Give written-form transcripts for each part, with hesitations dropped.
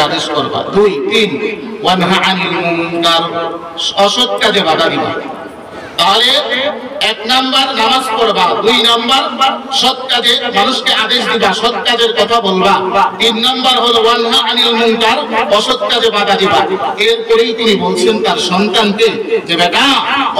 আদেশ করবা। 2 3 ওয়ানহা আনিল মুনকার, অসৎ কাজে বাধা দিবা। তাহলে 1 নাম্বার নামাজ পড়বা, 2 নাম্বার সৎ কাজে মানুষকে আদেশ দিবা, সৎ কাজের কথা বলবা, 3 নাম্বার হলো ওয়ানহা আনিল মুনকার, অসৎ কাজে বাধা দিবা। এরপরেই তিনি বলছেন তার সন্তানকে যে বেটা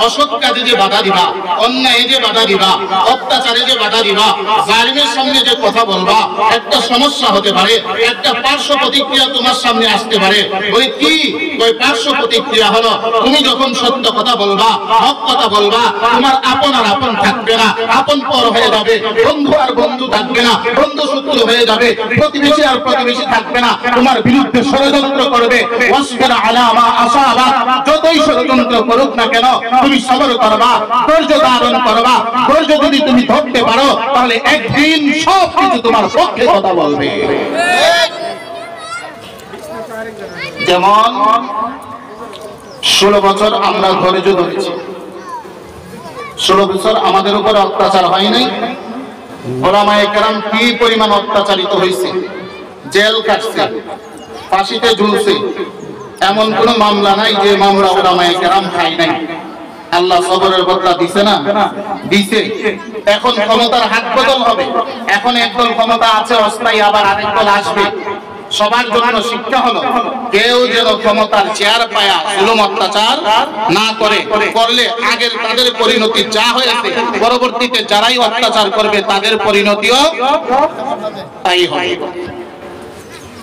অসৎ কাজে যে বাধা দিবা, অন্যায় যে বাধা দিবা, অত্যাচারে যে বাধা দিবা, জালিমের সামনে যে কথা বলবা, একটা সমস্যা হতে পারে, একটা পার্শ্ব প্রতিক্রিয়া তোমার সামনে আসতে পারে। ওই কি ওই পার্শ্ব প্রতিক্রিয়া হলো তুমি যখন সত্য কথা বলবা, হক কথা বলবা, তোমার আপন আর আপন থাকবে না, আপন পর হয়ে যাবে, বন্ধু আর বন্ধু থাকবে না, বন্ধু শত্রু হয়ে যাবে, প্রতিবেশী আর প্রতিবেশী থাকবে না, তোমার বিরুদ্ধে ষড়যন্ত্র করবে। ওয়াসবির আলা মা আসাবা, যতই ষড়যন্ত্র করুক না কেন তুমি সবর করবা, ধৈর্য ধারণ করবা। ধৈর্য যদি তুমি ধরতে পারো তাহলে একদিন সব কিছু তোমার পক্ষে কথা বলবে। যেমন 16 বছর আমরা ধৈর্য ধরেছি, 16 বছর আমাদের উপর অত্যাচার হয় নাই। ওলামায়ে কেরাম কি পরিমাণ অত্যাচারিত হয়েছে, জেল কাটছে, ফাঁসিতে ঝুলছে, এমন কোন মামলা নাই যে মামলা ওলামায়ে কেরাম খায় নাই। আল্লাহ সবরের বদলা দিছে না? দিছে। এখন ক্ষমতার হাত বদল হবে, এখন একদল ক্ষমতা আছে অস্থায়ী, আবার আরেক দল আসবে। সবার জন্য শিক্ষা হলো কেউ যেন ক্ষমতার চেয়ার পায়া জুলুম অত্যাচার না করে, করলে আগের তাদের পরিণতি যা হয়েছে পরবর্তীতে যারাই অত্যাচার করবে তাদের পরিণতিও তাই হবে।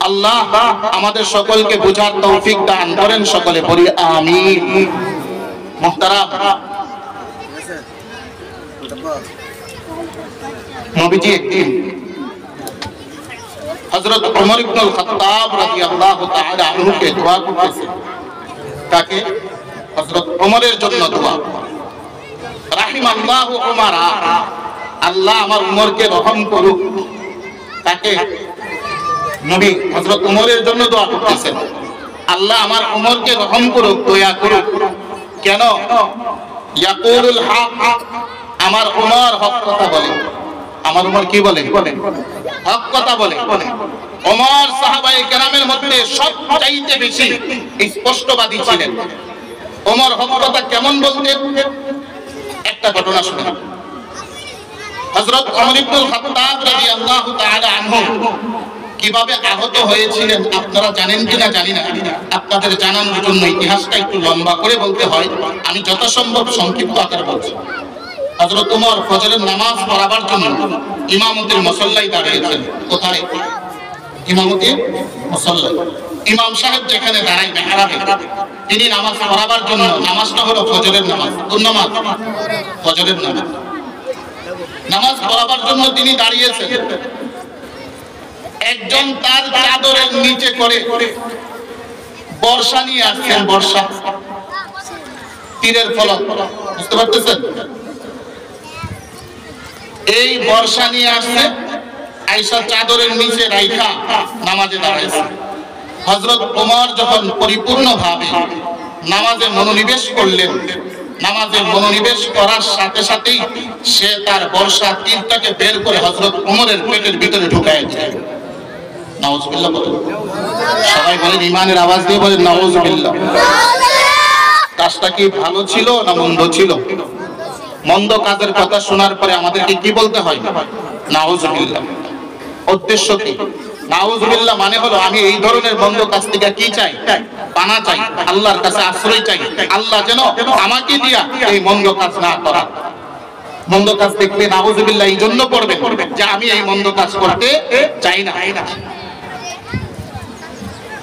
আল্লাহ আমাদের সকলকে বুঝার তৌফিক দান করেন, সকলে বলি আমিন। মুহতারাম, নবীজি একদিন হযরত ওমর ইবনুল খাত্তাব রাদিয়াল্লাহু তাআলা আনহু কে দোয়া করতেছেন। তাকে হযরত ওমরের জন্য দোয়া, রাহিমাল্লাহু ওমরা, আল্লাহ আমার ওমরকে রহম করুক। তাকে নবী হযরত ওমরের জন্য দোয়া করতেছেন, আল্লাহ আমার ওমরকে রহম করুক, দয়া করুক। কেন? ইয়াকুলুল হক, আমার ওমর হক কথা বলে। আমার ওমর কি বলে? হক কথা বলে। ওমর সাহাবায়ে কেরামের মধ্যে সবচাইতে বেশি স্পষ্টবাদী ছিলেন। ওমর হক কথা কেমন বলতেন? একটা ঘটনা শুনুন। হযরত ওমর ইবনুল খাত্তাব রাদিয়াল্লাহু তাআলা আনহু কিভাবে আহত হয়েছিলেন আপনারা জানেন কিনা জানি না। আপনাদের জানানোর জন্য ইতিহাসটা একটু লম্বা করে বলতে হয়, আমি যথাসম্ভব সংক্ষিপ্ত আকারে বলছি। হযরত ওমর ফজরের নামাজ পড়াবার জন্য ইমামতির মুসল্লায় দাঁড়িয়েছেন। কোথায়? ইমামতির মুসল্লায়। ইমাম সাহেব যেখানে দাঁড়ায় মেহরাবে, তিনি নামাজ পড়াবার জন্য, নামাজটা হলো ফজরের নামাজ, কোন নামাজ? ফজরের নামাজ। নামাজ পড়াবার জন্য তিনি দাঁড়িয়েছেন। একজন তার চাদরের নিচে করে বর্ষা নিয়ে আসছেন, বর্ষা, তীরের ফলক, বুঝতে পারতেছেন? এই বর্ষা নিয়ে আসছে, আয়েশা চাদরের নিচে রাইখা নামাজে দাঁড়াইছে। হযরত ওমর যখন পরিপূর্ণভাবে নামাজে মনোনিবেশ করলেন, নামাজে মনোনিবেশ করার সাথে সাথেই সে তার বর্ষা তীরটাকে বের করে হযরত ওমরের পেটের ভিতরে ঢুকায় দিলেন। নাউজুবিল্লাহ বলেন। সবাই বলেন, ইমানের আওয়াজ দিয়ে বলেন নাউজুবিল্লাহ। কাজটা কি ভালো ছিল না মন্দ ছিল? মন্দ কাজের কথা শোনার পরে আমাদেরকে কি বলতে হয়? নাউজুবিল্লাহ। উদ্দেশ্য কি? নাউজুবিল্লাহ মানে হলো আমি এই ধরনের মন্দ কাজ থেকে কি চাই? পানা চাই, আল্লাহর কাছে আশ্রয় চাই, আল্লাহ যেন আমাকে দিয়া এই মন্দ কাজ না করা। মন্দ কাজ দেখলে নাউজুবিল্লাহ এই জন্য করবে যে আমি এই মন্দ কাজ করতে চাই না।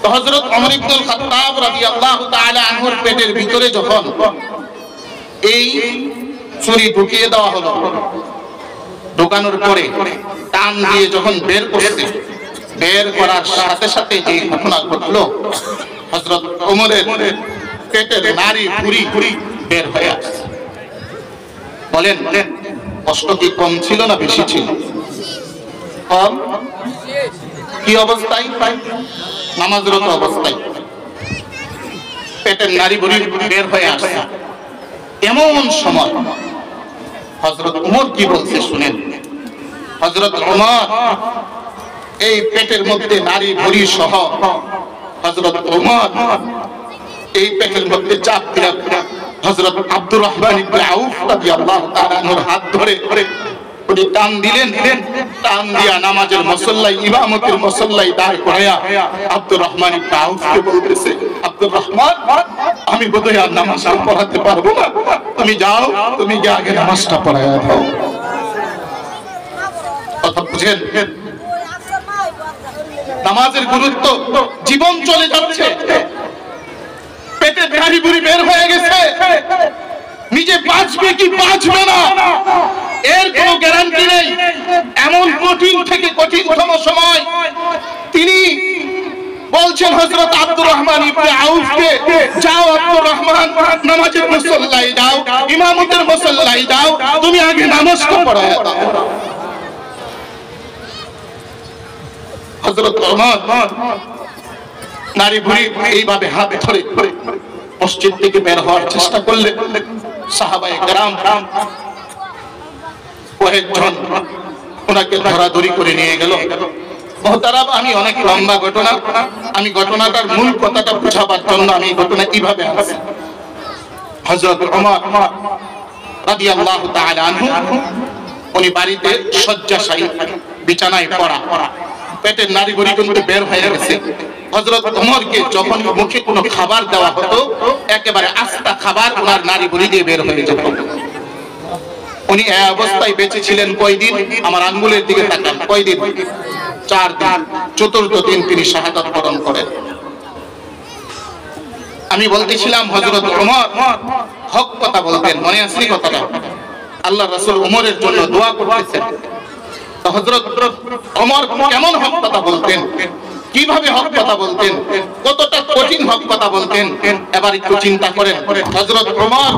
তো হযরত ওমর ইবনুল খাত্তাব রাদিয়াল্লাহু তাআলা আনহুর পেটের ভিতরে যখন এই ছুরি ঢুকিয়ে দেওয়া হলো, ঢোকানোর পরে টান দিয়ে যখন বের করছে, বের করার সাথে সাথে যে ঘটনা ঘটলো, হযরত ওমরের পেটের নাড়ি ভুঁড়ি বের হয়ে আসছে। বলেন, কষ্ট কি কম ছিল না বেশি ছিল? কম। কি অবস্থায়? নামাজরত অবস্থায় পেটের নাড়ি ভুঁড়ি বের হয়ে আসছে। এমন সময় হযরত ওমর কি বলছে শুনেন। হযরত ওমর এই পেটের মধ্যে নারী ভুঁড়ি সহ হযরত ওমর এই পেটের মধ্যে চাপ দিয়া হযরত আব্দুর রহমান ইবনে আউফ রাদিয়াল্লাহু তাআলা আনহুর হাত ধরে উনি টান দিলেন, টান দিয়া নামাজের মুসল্লায় ইমামতের মুসল্লায় দাঁড় করায়া আব্দুর রহমান ইবনে আউফকে বলতেছে, আব্দুর রহমান, আমি বোধহয় আর নামাজ পড়াতে পারবো না, তুমি যাও, তুমি গিয়ে আগে নামাজটা পড়ায়া দাও। কথা বুঝেন? নামাজের গুরুত্ব। জীবন চলে যাচ্ছে, পেটে বেহারি বুড়ি বের হয়ে গেছে, নিজে বাঁচবে কি বাঁচবে না এর কোনো গ্যারান্টি নেই। এমন কঠিন থেকে কঠিনতম সময় তিনি বলছেন হযরত আব্দুর রহমান ইবনে আউফকে, যাও আব্দুর রহমান, নামাজের মুসল্লায় যাও, ইমামতের মুসল্লায় যাও, তুমি আগে নামাজটা পড়ায়া দাও। হযরত ওমর নারী বুড়ি এইভাবে হাত ধরে মসজিদ থেকে বের হওয়ার চেষ্টা করলে সাহাবায়ে কেরাম কয়েকজন ওনাকে ধরাধরি করে নিয়ে গেল। মুহতারাম, আমি অনেক লম্বা ঘটনা, আমি ঘটনাটার মূল কথাটা বোঝাবার জন্য আমি ঘটনা কিভাবে আছে। হযরত ওমর রাদিয়াল্লাহু তাআলা আনহু উনি বাড়িতে শয্যাশায়ী, বিছানায় পড়া, পেটের নারী বুড়ি কিন্তু বের হয়ে গেছে। হযরত ওমরকে যখন মুখে কোনো খাবার দেওয়া হতো, একেবারে আস্তা খাবার ওনার নারী বুড়ি দিয়ে বের হয়ে যেত। উনি এই অবস্থায় বেঁচে ছিলেন কয়দিন? আমার আঙ্গুলের দিকে তাকান, কয়দিন? 4 দিন। চতুর্থ দিন তিনি শাহাদাত বরণ করেন। আমি বলতেছিলাম হযরত ওমর হক কথা বলতেন, মনে আছে কথাটা? আল্লাহ রাসূল ওমরের জন্য দোয়া করতেছেন। তো হযরত ওমর কেমন হক কথা বলতেন, কিভাবে হক কথা বলতেন, কতটা কঠিন হক কথা বলতেন, এবার একটু চিন্তা করেন। হযরত ওমর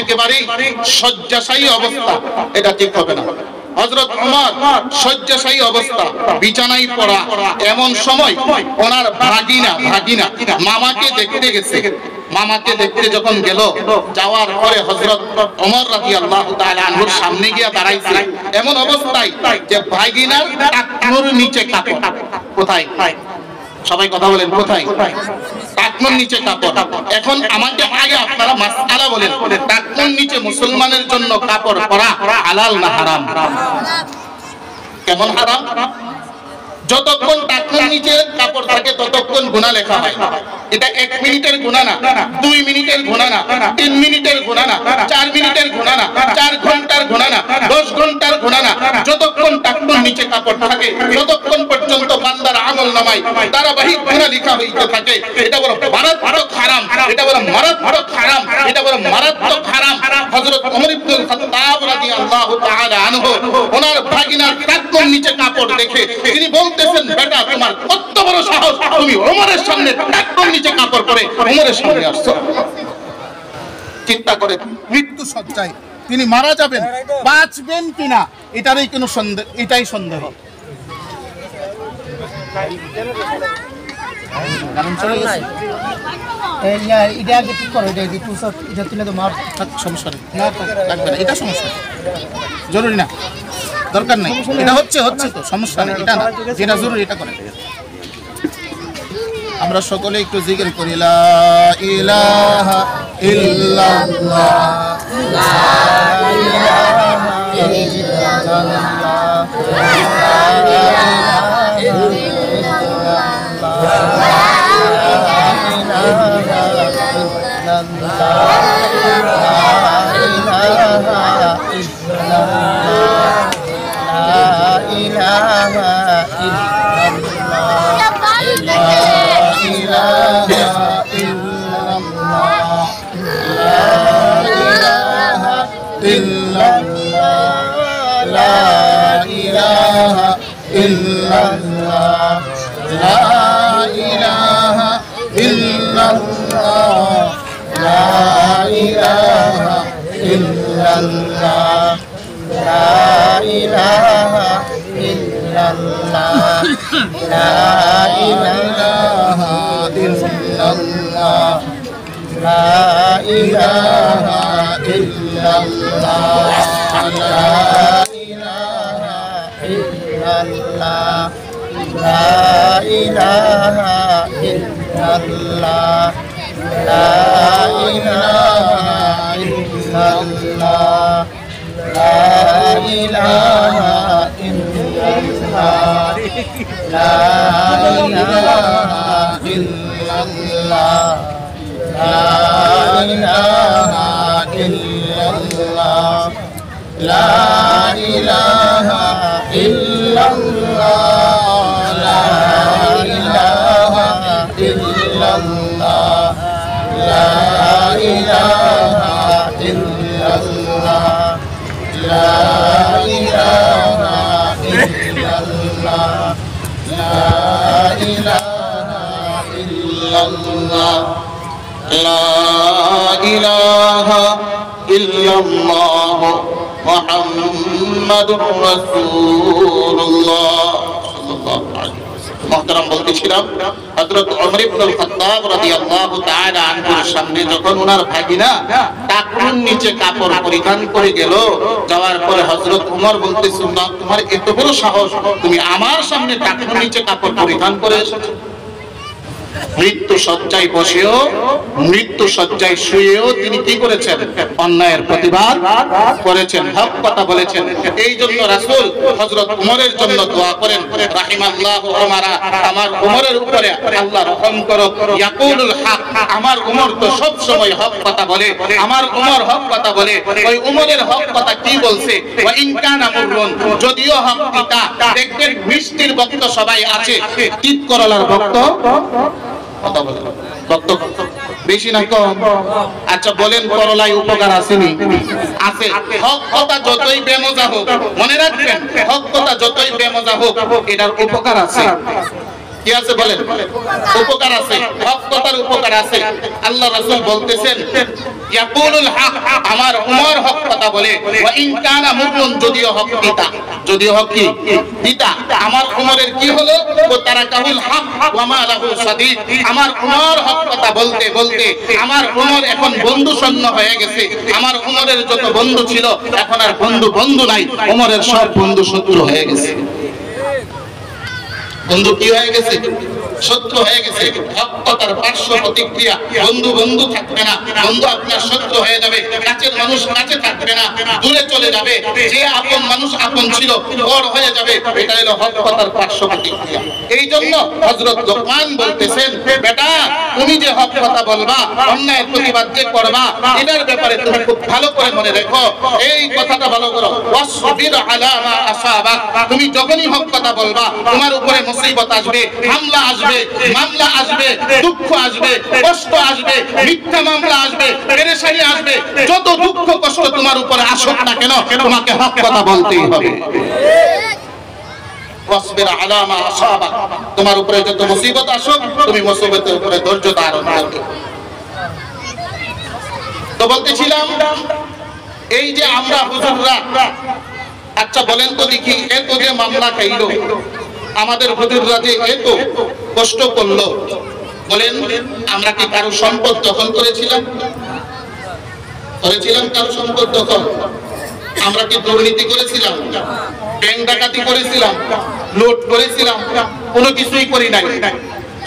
একেবারে শয্যাশায়ী অবস্থা, এটা ঠিক হবে না। হযরত ওমর শয্যাশায়ী অবস্থা, বিছানায় পড়া, এমন সময় ওনার ভাগিনা মামাকে দেখতে গেছে। মামাকে দেখতে যখন গেল, যাওয়ার পরে হযরত ওমর রাদিয়াল্লাহু তাআলা আনহুর সামনে গিয়ে দাঁড়াইছে। এমন অবস্থায় যে ভাগিনার টাকনুর নিচে কাপড়। কোথায়? সবাই কথা বলেন, কোথায়? টাকনুর নিচে কাপড়। এখন আমাকে আগে আপনারা মাসআলা বলেন, টাকনুর নিচে মুসলমানের জন্য কাপড় পরা হালাল না হারাম? কেমন হারাম? যতক্ষণ টাকনুর নিচে কাপড় থাকে ততক্ষণ গুনাহ লেখা হয়। এটা 1 মিনিটের গুনাহ না, 2 মিনিটের গুনাহ না, 3 মিনিটের গুনাহ না, 4 মিনিটের গুনাহ না, 4 ঘন্টার গুনাহ না, 10 ঘন্টার গুনাহ না। যতক্ষণ টাকনুর নিচে কাপড় থাকে ততক্ষণ পর্যন্ত বান্দার আমলনামায় ধারাবাহিক গুনাহ লেখা হইতে থাকে। এটা বড় মারাত্মক হারাম, এটা বড় মারাত্মক হারাম, এটা বড় মারাত্মক হারাম। হযরত ওমর ইবনে খাত্তাব রাদিয়াল্লাহু তাআলা আনহু ওনার ভাগিনার টাকনুর নিচে কাপড় দেখে তিনি বলতেছেন, বেটা তোমার কত বড় সাহস, তুমি ওমরের সামনে টাকনুর নিচে কাপড় পরে ওমরের সামনে আসছো। চিন্তা করে মৃত্যু সজ্জায় তিনি মারা যাবেন, বাঁচবেন কিনা এটারই কোনো সন্দেহ, এটাই সন্দেহ। এটা আগে ঠিক করো, এটা তুলে তো মার সমস্যা নেই, না লাগবে না, এটা সমস্যা জরুরি না, দরকার নাই। এটা হচ্ছে তো সমস্যা নেই, এটা না, যেটা জরুরি এটা করে। আমরা সকলে একটু জিকির করি, লা ইলাহা ইল্লাল্লাহ, লা ইলাহা ইল্লাল্লাহ, লা ইলাহা ইল্লাল্লাহ, লা illallah, la ilaha illallah, la ilaha illallah, la ilaha illallah, la ilaha illallah, la ilaha illallah, la ilaha illallah, la ilaha illallah, la ilaha illallah, la ilaha illallah, লা ইলাহা ইল্লাল্লাহ মুহাম্মাদুর রাসূলুল্লাহ সাল্লাল্লাহু আলাইহি ওয়াসাল্লাম। মুহতারাম, বলতেছিলাম হযরত ওমর ইবনুল খাত্তাব রাদিয়াল্লাহু তাআলা আনহুর সামনে যখন ওনার ভাগিনা টাকনুর নিচে কাপড় পরিধান করে গেল, যাওয়ার পরে হযরত ওমর বলতেছেন, না তোমার এত বড় সাহস, তুমি আমার সামনে টাকনুর নিচে কাপড় পরিধান করে এসেছো। মৃত্যু শয্যায় বসেও, মৃত্যু শয্যায় শুয়েও তিনি কি করেছেন? অন্যায়ের প্রতিবাদ করেছেন, হক কথা বলেছেন। এই জন্য রাসূল হযরত ওমরের জন্য দোয়া করেন, রাহিমাল্লাহু ওমরা, আমার ওমরের উপরে আল্লাহ রহম করো। ইয়াকুলুল হক, আমার ওমর তো সব সময় হক কথা বলে, আমার ওমর হক কথা বলে। ওই ওমরের হক কথা কি বলছে? ওয়া ইন কানা মুররুন, যদিও হক তিতা। দেখবেন মিষ্টির ভক্ত সবাই আছে, তিত করলার ভক্ত কথা বলে, ভক্ত বেশি না কম? আচ্ছা বলেন, করলায় উপকার আসেনি? আছে। হক কথা যতই বেমজা হোক, মনে রাখবেন, হক কথা যতই বেমজা হোক, এটার উপকার আছে। কি আছে বলেন? উপকার আছে, হক কথার উপকার আছে। আল্লাহ রাসূল বলতেছেন, ইয়াকুলুল হক, আমার ওমর হক কথা বলে। ওয়া ইন কানা মুররুন, যদিও হক তিতা, যদিও হক কি তিতা। আমার ওমরের কি হলো? ও তারাকাহুল হক ওয়া মা লাহু সাদিদ, আমার ওমর হক কথা বলতে বলতে আমার ওমর এখন বন্ধু শূন্য হয়ে গেছে। আমার ওমরের যত বন্ধু ছিল এখন আর বন্ধু নাই, ওমরের সব বন্ধু শত্রু হয়ে গেছে। বন্ধু কি হয়ে গেছে? শত্রু হয়ে গেছে। হক কথার পার্শ্ব প্রতিক্রিয়া, বন্ধু থাকবে না, বন্ধু আপনার শত্রু হয়ে যাবে। কাছের মানুষ কাছে থাকবে না, দূরে চলে যাবে। যে আপন মানুষ আপন ছিল বড় হয়ে যাবে। এটা হলো হক কথার পার্শ্ব প্রতিক্রিয়া। এই জন্য হযরত লোকমান বলতেছেন, বেটা তুমি যে হক কথা বলবা, অন্যায়ের প্রতিবাদ যে করবা, এটার ব্যাপারে তুমি খুব ভালো করে মনে রেখো। এই কথাটা ভালো করো, ওয়াসবির আলা মা আসাবাক, তুমি যখনই হক কথা বলবা, তোমার উপরে মুসিবত আসবে, হামলা আসবে, মামলা আসবে, দুঃখ আসবে, কষ্ট আসবে, মিথ্যা মামলা আসবে, পেরেশানি আসবে। যত দুঃখ কষ্ট তোমার উপরে আসুক না কেন, তোমাকে হক কথা বলতেই হবে। ওয়াসবির আলা মা আসাবাক, তোমার উপরে যত মুসিবত আসুক, তুমি মুসিবতের উপরে ধৈর্য ধারণ করবে। তো বলতেছিলাম, এই যে আমরা হুজুররা, আচ্ছা বলেন তো দেখি, এত যে মামলা খাইলো, আমাদের হুজুররা যে এত কষ্ট করলো, বলেন আমরা কি কারো সম্পদ দখল করেছিলাম? কারো সম্পদ দখল? আমরা কি দুর্নীতি করেছিলাম? ব্যাংক ডাকাতি করেছিলাম? লুট করেছিলাম? কোনো কিছুই করি নাই,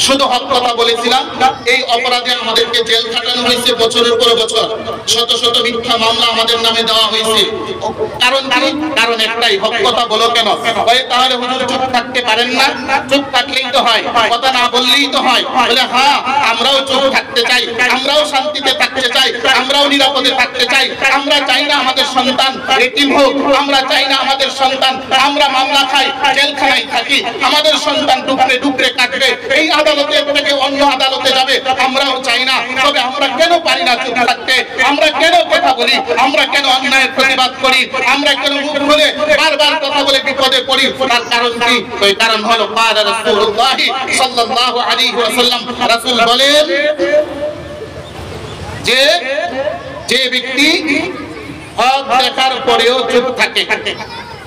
শুধু হক কথা বলেছিলাম। এই অপরাধে আমাদেরকে জেল খাটানো হয়েছে বছরের পর বছর, শত শত মিথ্যা মামলা আমাদের নামে দেওয়া হয়েছে। কারণ কি? কারণ একটাই, হক কথা বলো কেন? তাহলে হুজুর চুপ থাকতে পারেন না? চুপ থাকলেই তো হয়, কথা না বললেই তো হয়। বলে হ্যাঁ, আমরাও চুপ থাকতে চাই, আমরাও শান্তিতে থাকতে চাই, আমরাও নিরাপদে থাকতে চাই। আমরা চাই না আমাদের সন্তান এতিম হোক, আমরা চাই না আমাদের সন্তান আমরা মামলা খাই, জেলখানায় থাকি, আমাদের সন্তান ডুকরে কাটবে, এই আদালতে থেকে অন্য আদালতে যাবে, আমরাও চাই না। তবে আমরা কেন পারি না চুপ থাকতে? আমরা কেন কথা বলি? আমরা কেন অন্যায়ের প্রতিবাদ করি? আমরা কেন মুখ খুলে বারবার কথা বলে বিপদে পড়ি? তার কারণ কি? ওই কারণ হলো ক্বালা রাসূলুল্লাহ সাল্লাল্লাহু আলাইহি ওয়াসাল্লাম, রাসূল বলেন যে যে ব্যক্তি হক দেখার পরেও চুপ থাকে,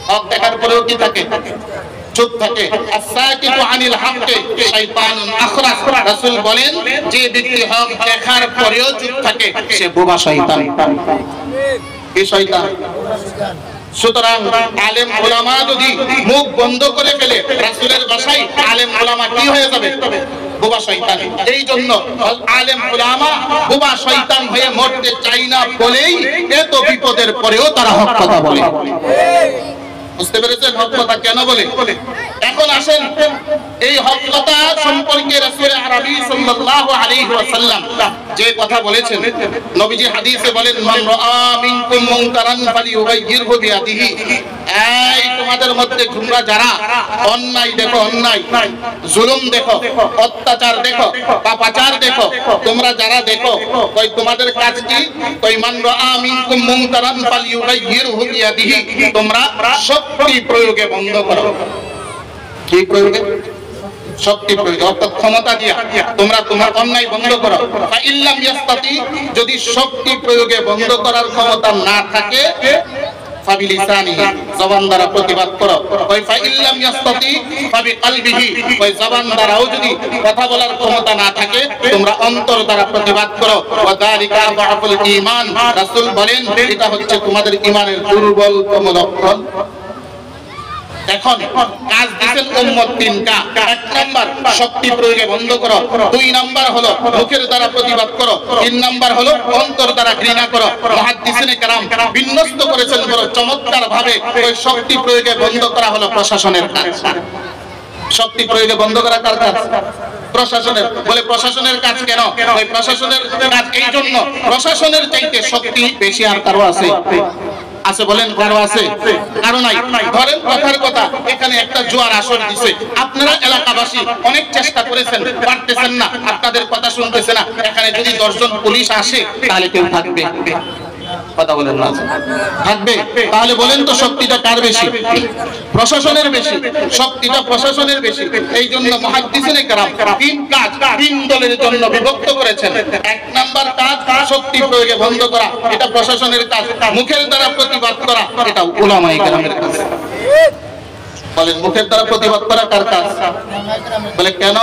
হক দেখার পরেও কি থাকে? চুপ থাকে। আস-সাকিতু আনিল হাক্কি শাইতানুন আখরাস, রাসূল বলেন যে ব্যক্তি হক দেখার পরেও চুপ থাকে, সে বোবা শয়তান। কি শয়তান? সুতরাং আলেম ওলামা যদি মুখ বন্ধ করে ফেলে, রাসূলের ভাষায় আলেম ওলামা কি হয়ে যাবে? বোবা শয়তান। এই জন্য আলেম উলামা বোবা শয়তান হয়ে মরতে চাই না বলেই এত বিপদের পরেও তারা হক কথা বলে। বুঝতে পেরেছেন হক কথা কেন বলে? এখন আসেন এই হক কথা সম্পর্কে রাসূল আরবি সাল্লাল্লাহু আলাইহি ওয়াসাল্লাম যে কথা বলেছেন, নবীজি হাদিসে বলেন, মান রাআ মিনকুম মুনকারান ফালিয়ুগাইয়িরহু বিয়াদিহি। এই তোমাদের মধ্যে তোমরা যারা অন্যায় দেখো, অন্যায় জুলুম দেখো, অত্যাচার দেখো, পাপাচার দেখো, তোমরা যারা দেখো, কই তোমাদের কাজ কি? কই মান রাআ মিনকুম মুনকারান ফালিয়ুগাইয়িরহু বিয়াদিহি, তোমরা শক্তি প্রয়োগে বন্ধ করো। কি প্রয়োগে? শক্তি প্রয়োগে, অর্থাৎ ক্ষমতা দিয়া তোমরা তোমার অন্যায় বন্ধ করো। ফা ইল্লাম ইয়াস্তাতি, যদি শক্তি প্রয়োগে বন্ধ করার ক্ষমতা না থাকে, ফাবিলিসানিহি, জবান দ্বারা প্রতিবাদ করো। ওই ফা ইল্লাম ইয়াস্তাতি ফাবিকলবিহি, ওই জবান দ্বারাও যদি কথা বলার ক্ষমতা না থাকে, তোমরা অন্তর দ্বারা প্রতিবাদ করো। ওয়া যালিকা আযআফুল ঈমান, রাসূল বলেন এটা হচ্ছে তোমাদের ঈমানের দুর্বলতম লক্ষণ। এখন কাজ দিবেন উম্মত তিনটা। এক নাম্বার শক্তি প্রয়োগে বন্ধ করো, দুই নাম্বার হলো মুখের দ্বারা প্রতিবাদ করো, তিন নাম্বার হলো অন্তর দ্বারা ঘৃণা করো। মুহাদ্দিসিনে কেরাম বিন্যস্ত করেছেন বড় চমৎকার ভাবে, ওই শক্তি প্রয়োগে বন্ধ করা হলো প্রশাসনের কাজ। শক্তি প্রয়োগে বন্ধ করা কার কাজ? প্রশাসনের। বলে প্রশাসনের কাজ কেন? ওই প্রশাসনের কাজ এই জন্য, প্রশাসনের চাইতে শক্তি বেশি আর কারো আছে? আছে বলেন, কারো আছে? কারো নাই। ধরেন কথার কথা, এখানে একটা জোয়ার আসর দিছে, আপনারা এলাকাবাসী অনেক চেষ্টা করেছেন, পারতেছেন না, আপনাদের কথা শুনতেছে না। এখানে যদি 10 জন পুলিশ আসে তাহলে কেউ থাকবে? কথা বলেন না, থাকবে? তাহলে বলেন তো শক্তিটা কার বেশি? প্রশাসনের বেশি। শক্তিটা প্রশাসনের বেশি। এই জন্য মুহাদ্দিসিনে কেরাম তিন কাজ তিন দলের জন্য বিভক্ত করেছেন। এক নাম্বার কাজ শক্তি প্রয়োগে বন্ধ করা, এটা প্রশাসনের কাজ। মুখের দ্বারা প্রতিবাদ করা, এটা উলামায়ে কেরামের কাজ। বলেন মুখের দ্বারা প্রতিবাদ করা কার কাজ? বলে কেন?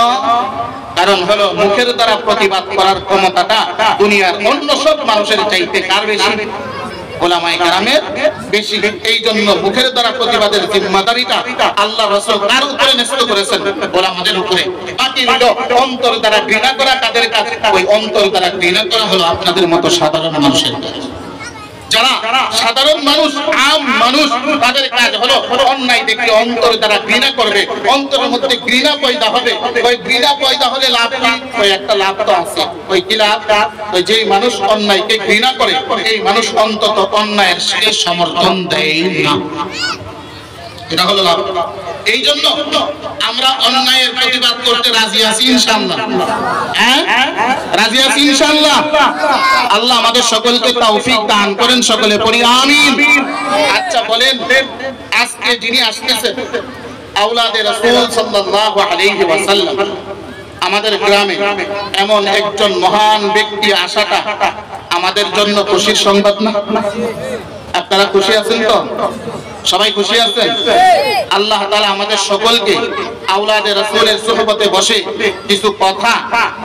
কারণ হলো মুখের দ্বারা প্রতিবাদ করার ক্ষমতাটা দুনিয়ার অন্য সব মানুষের চাইতে কার বেশি? উলামায়ে কেরামের বেশি। এই জন্য মুখের দ্বারা প্রতিবাদের জিম্মাদারিটা আল্লাহ রাসূল কার উপরে ন্যস্ত করেছেন? উলামাদের উপরে। বাকি হলো অন্তর দ্বারা ঘৃণা করা কাদের কাজ? ওই অন্তর দ্বারা ঘৃণা করা হলো আপনাদের মতো সাধারণ মানুষের কাজ। যারা সাধারণ মানুষ, আম মানুষ, তাদের কাজ হলো অন্যায় দেখে অন্তর দ্বারা ঘৃণা করবে। অন্তরের মধ্যে ঘৃণা পয়দা হবে। ওই ঘৃণা পয়দা হলে লাভ কি? ওই একটা লাভ তো আছে। ওই কি লাভ? ওই যেই মানুষ অন্যায়কে ঘৃণা করে, এই মানুষ অন্তত অন্যায়ের সাথে সমর্থন দেয় না। এটা হলো লাভ। এই জন্য আমরা অন্যায়ের প্রতিবাদ করতে রাজি আছি ইনশাআল্লাহ। হ্যাঁ, রাজি আছি ইনশাআল্লাহ। আল্লাহ আমাদের সকলকে তৌফিক দান করেন, সকলে পড়ি আমিন। আচ্ছা বলেন, আজকে যিনি আসতেছেন আওলাদে রাসূল সাল্লাল্লাহু আলাইহি ওয়াসাল্লাম, আমাদের গ্রামে এমন একজন মহান ব্যক্তি আসাটা আমাদের জন্য খুশির সংবাদ না? আপনারা খুশি আছেন তো? সবাই খুশি আছেন? আল্লাহ তাআলা আমাদের সকলকে আওলাদে রাসূলের সুহবতে বসে কিছু কথা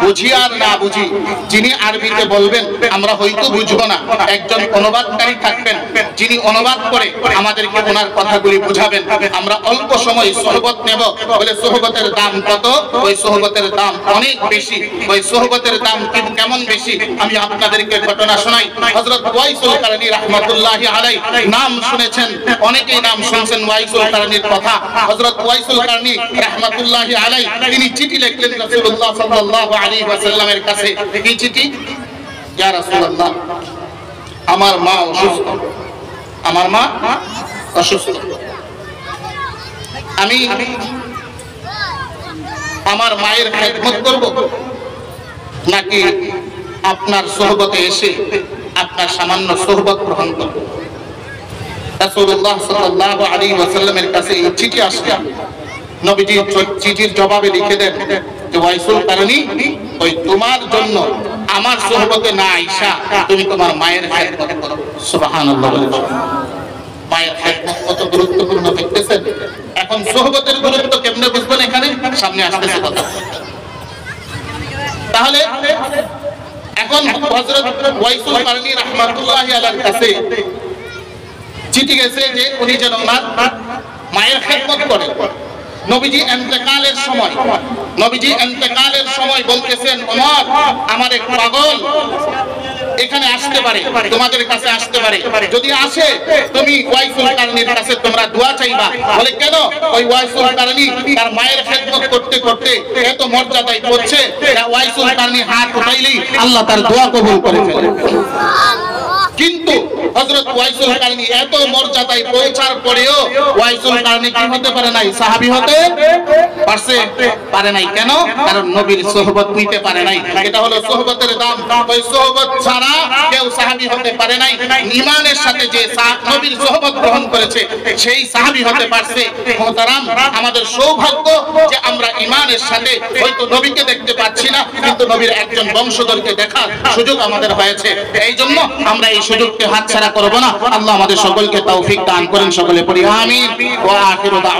বুঝি আর না বুঝি, যিনি আরবিতে বলবেন আমরা হয়তো বুঝবো না, একজন অনুবাদকারী থাকবেন যিনি অনুবাদ করে আমাদেরকে ওনার কথাগুলি বুঝাবেন। আমরা অল্প সময় সুহবত নেব। বলে সুহবতের দাম কত? ওই সুহবতের দাম অনেক বেশি। ওই সুহবতের দাম কেমন বেশি আমি আপনাদেরকে ঘটনা শোনাই। হযরত ওয়াইসুল কারনী রাহমাতুল্লাহি আলাইহি, নাম শুনেছেন অনেকেই, নাম শুনছেন ওয়াইসুল কারনীর কথা। হযরত ওয়াইসুল কারনী রাহমাতুল্লাহি আলাইহি তিনি চিঠি লিখলেন রাসূলুল্লাহ সাল্লাল্লাহু আলাইহি ওয়াসাল্লামের কাছে। কি চিঠি? ইয়া রাসূলুল্লাহ, আমার মা অসুস্থ, আমার মা অসুস্থ, আমি আমার মায়ের খেদমত করব নাকি আপনার সোহবতে এসে আপনার সামান্য সোহবত গ্রহণ করব? রাসূলুল্লাহ সাল্লাল্লাহু আলাইহি ওয়াসাল্লামের কাছে এই চিঠি আসে। নবীজি চিঠির জবাবে লিখে দেন যে ওয়াইসুল কারনী, ওই তোমার জন্য আমার সোহবতে না আইসা তুমি তোমার মায়ের খেদমত করো। সুবহানাল্লাহ। মায়ের খেদমত কত গুরুত্বপূর্ণ দেখতেছেন। এখন সোহবতের গুরুত্ব কেমনে বুঝবেন? এখানে সামনে আসতেছে কথা। তাহলে এখন হযরত ওয়াইসুল কারনী রাহমাতুল্লাহি আলাইহির কাছে চিঠি গেছে যে উনি যেন ওনার মায়ের খেদমত করেন। নবীজি ইন্তেকালের সময় নবীজি ইন্তেকালের সময় বলতেছেন, ওমর আমার এক পাগল এখানে আসতে পারে, তোমাদের কাছে আসতে পারে, যদি আসে তুমি ওয়াইসুল কারনীর কাছে তোমরা দোয়া চাইবা। বলে কেন? ওই ওয়াইসুল কারনী তার মায়ের খেদমত করতে করতে এত মর্যাদায় পৌঁছে, ওয়াইসুল কারনী হাত উঠাইলেই আল্লাহ তার দোয়া কবুল করে ফেলে। কিন্তু হযরত ওয়াইসুল কারনী এত মর্যাদায় পৌঁছার পরেও ওয়াইসুল কারনী কি হতে পারে নাই? সাহাবী হতে পারে নাই। কেন? কারণ নবীর সোহবত নিতে পারে নাই। এটা হলো সোহবতের দাম। ওই সোহবত ছাড়া কেউ সাহাবী হতে পারে নাই। ঈমানের সাথে যে নবীর সোহবত গ্রহণ করেছে সেই সাহাবী হতে পারছে। মুহতারাম, আমাদের সৌভাগ্য যে আমরা ঈমানের সাথে হয়তো নবীকে দেখতে পাচ্ছি না, কিন্তু নবীর একজন বংশধরকে দেখার সুযোগ আমাদের হয়েছে। এই জন্য আমরা এই সুযোগকে হাতছাড়া করব না। আল্লাহ আমাদের সকলকে তৌফিক দান করেন। সকলে পড়ি আমিন। ওয়া আখিরু দাওয়া।